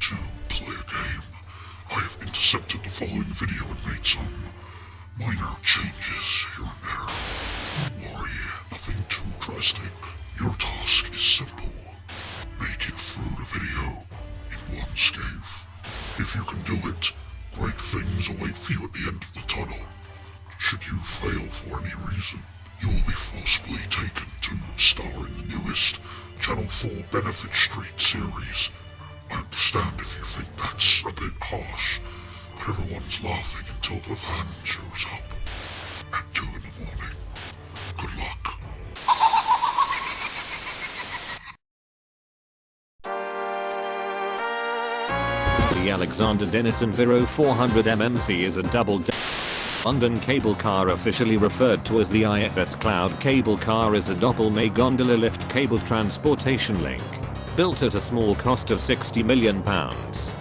to play a game. I have intercepted the following video and made some minor changes here and there. Don't worry, nothing too drastic. Your task is simple. Make it through the video in one scathe. If you can do it, great things await for you at the end of the tunnel. Should you fail for any reason, you will be forcibly taken to star in the newest Channel 4 Benefit Street series. I understand if you think that's a bit harsh, but everyone's laughing until the van shows up at 2 in the morning. Good luck. The Alexander Dennis Enviro 400 mmc is a double London cable car, officially referred to as the IFS Cloud cable car, is a doppelmay gondola lift cable transportation link. Built at a small cost of £60 million,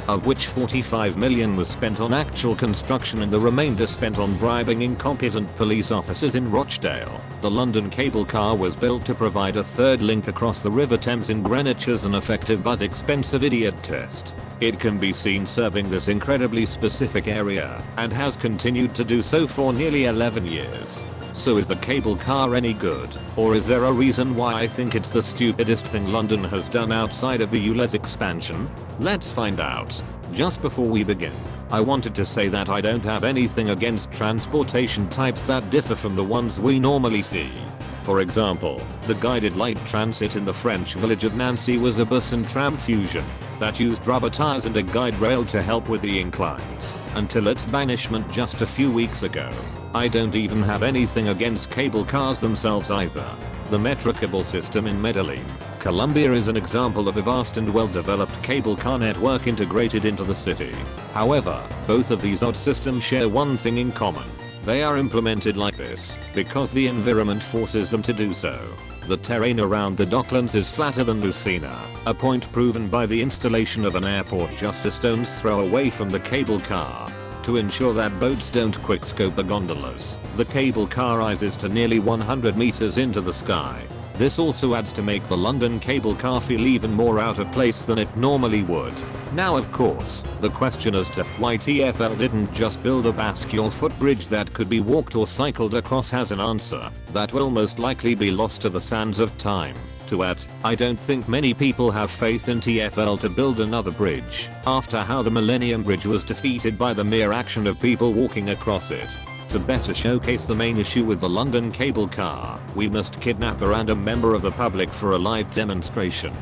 of which £45 million was spent on actual construction and the remainder spent on bribing incompetent police officers in Rochdale. The London cable car was built to provide a third link across the River Thames in Greenwich as an effective but expensive idiot test. It can be seen serving this incredibly specific area, and has continued to do so for nearly 11 years. So is the cable car any good, or is there a reason why I think it's the stupidest thing London has done outside of the ULEZ expansion? Let's find out. Just before we begin, I wanted to say that I don't have anything against transportation types that differ from the ones we normally see. For example, the guided light transit in the French village of Nancy was a bus and tram fusion that used rubber tires and a guide rail to help with the inclines, until its banishment just a few weeks ago. I don't even have anything against cable cars themselves either. The Metrocable system in Medellin, Colombia is an example of a vast and well-developed cable car network integrated into the city. However, both of these odd systems share one thing in common. They are implemented like this because the environment forces them to do so. The terrain around the Docklands is flatter than Lucena, a point proven by the installation of an airport just a stone's throw away from the cable car. To ensure that boats don't quickscope the gondolas, the cable car rises to nearly 100 meters into the sky. This also adds to make the London cable car feel even more out of place than it normally would. Now of course, the question as to why TfL didn't just build a bascule footbridge that could be walked or cycled across has an answer that will most likely be lost to the sands of time. To add, I don't think many people have faith in TfL to build another bridge after how the Millennium Bridge was defeated by the mere action of people walking across it. To better showcase the main issue with the London cable car, we must kidnap a random member of the public for a live demonstration.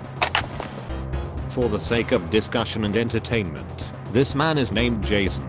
For the sake of discussion and entertainment, this man is named Jason.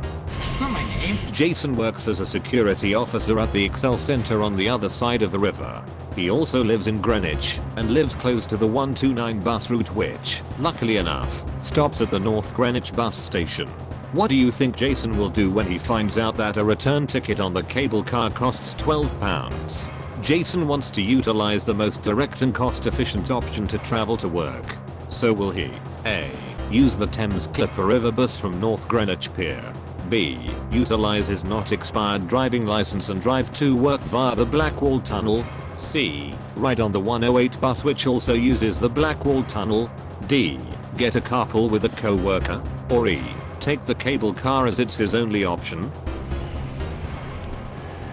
Not my name. Jason works as a security officer at the Excel Center on the other side of the river. He also lives in Greenwich, and lives close to the 129 bus route which, luckily enough, stops at the North Greenwich bus station. What do you think Jason will do when he finds out that a return ticket on the cable car costs £12? Jason wants to utilize the most direct and cost-efficient option to travel to work. So will he A. Use the Thames Clipper River bus from North Greenwich Pier, B. Utilize his not expired driving license and drive to work via the Blackwall Tunnel, C. Ride on the 108 bus which also uses the Blackwall Tunnel, D. Get a carpool with a co-worker, or E. Take the cable car as it's his only option?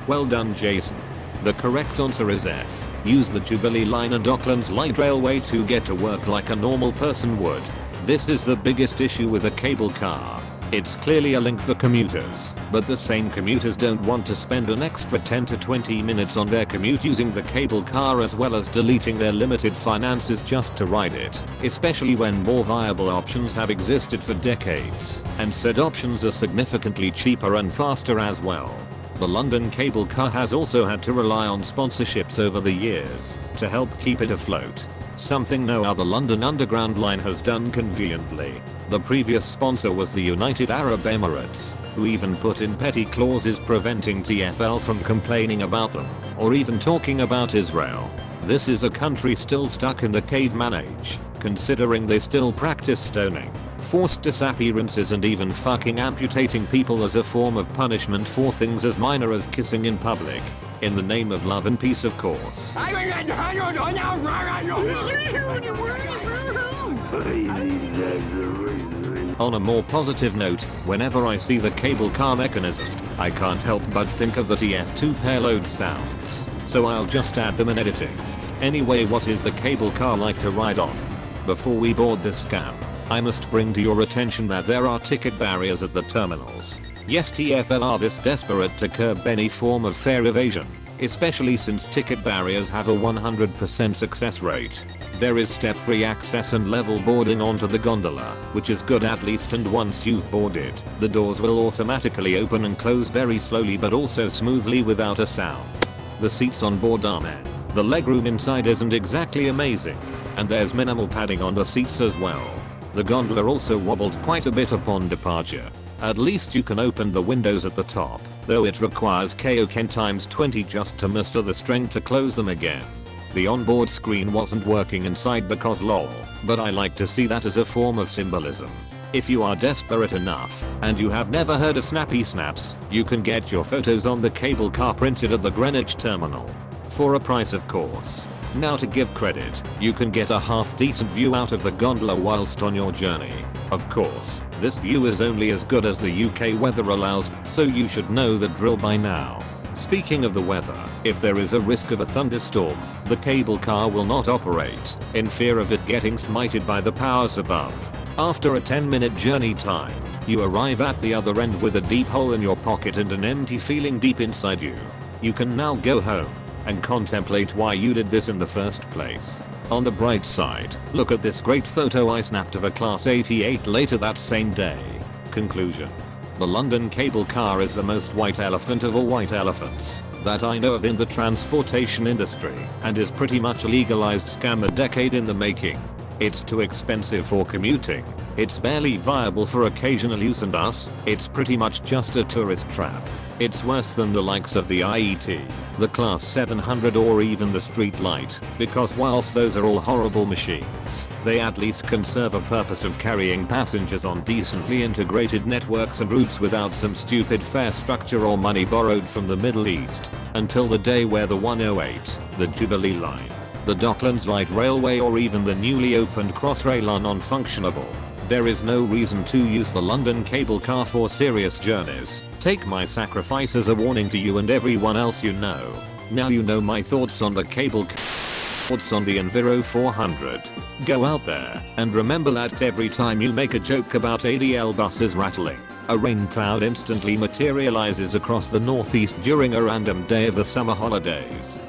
Well done Jason. The correct answer is F. Use the Jubilee Line and Docklands Light Railway to get to work like a normal person would. This is the biggest issue with a cable car. It's clearly a link for commuters, but the same commuters don't want to spend an extra 10 to 20 minutes on their commute using the cable car as well as deleting their limited finances just to ride it, especially when more viable options have existed for decades, and said options are significantly cheaper and faster as well. The London cable car has also had to rely on sponsorships over the years to help keep it afloat, something no other London Underground line has done conveniently. The previous sponsor was the United Arab Emirates, who even put in petty clauses preventing TfL from complaining about them, or even talking about Israel. This is a country still stuck in the caveman age, considering they still practice stoning, forced disappearances and even fucking amputating people as a form of punishment for things as minor as kissing in public. In the name of love and peace of course. On a more positive note, whenever I see the cable car mechanism, I can't help but think of the TF2 payload sounds, so I'll just add them in editing. Anyway, what is the cable car like to ride on? Before we board this scam, I must bring to your attention that there are ticket barriers at the terminals. Yes, TfL are this desperate to curb any form of fare evasion, especially since ticket barriers have a 100% success rate. There is step-free access and level boarding onto the gondola, which is good at least, and once you've boarded, the doors will automatically open and close very slowly but also smoothly without a sound. The seats on board are meh. The legroom inside isn't exactly amazing, and there's minimal padding on the seats as well. The gondola also wobbled quite a bit upon departure. At least you can open the windows at the top, though it requires Kaioken times 20 just to muster the strength to close them again. The onboard screen wasn't working inside because lol, but I like to see that as a form of symbolism. If you are desperate enough, and you have never heard of Snappy Snaps, you can get your photos on the cable car printed at the Greenwich terminal. For a price, of course. Now, to give credit, you can get a half decent view out of the gondola whilst on your journey. Of course, this view is only as good as the UK weather allows, so you should know the drill by now. Speaking of the weather, if there is a risk of a thunderstorm, the cable car will not operate, in fear of it getting smited by the powers above. After a 10-minute journey time, you arrive at the other end with a deep hole in your pocket and an empty feeling deep inside you. You can now go home and contemplate why you did this in the first place. On the bright side, look at this great photo I snapped of a Class 88 later that same day. Conclusion. The London cable car is the most white elephant of all white elephants that I know of in the transportation industry, and is pretty much a legalized scam a decade in the making. It's too expensive for commuting, it's barely viable for occasional use, and thus, it's pretty much just a tourist trap. It's worse than the likes of the IET, the Class 700 or even the Street Light, because whilst those are all horrible machines, they at least can serve a purpose of carrying passengers on decently integrated networks and routes without some stupid fare structure or money borrowed from the Middle East, until the day where the 108, the Jubilee Line, the Docklands Light Railway or even the newly opened Crossrail are non-functionable. There is no reason to use the London cable car for serious journeys. Take my sacrifice as a warning to you and everyone else you know. Now you know my thoughts on the cable car. Thoughts on the Enviro 400. Go out there and remember that every time you make a joke about ADL buses rattling, a rain cloud instantly materializes across the northeast during a random day of the summer holidays.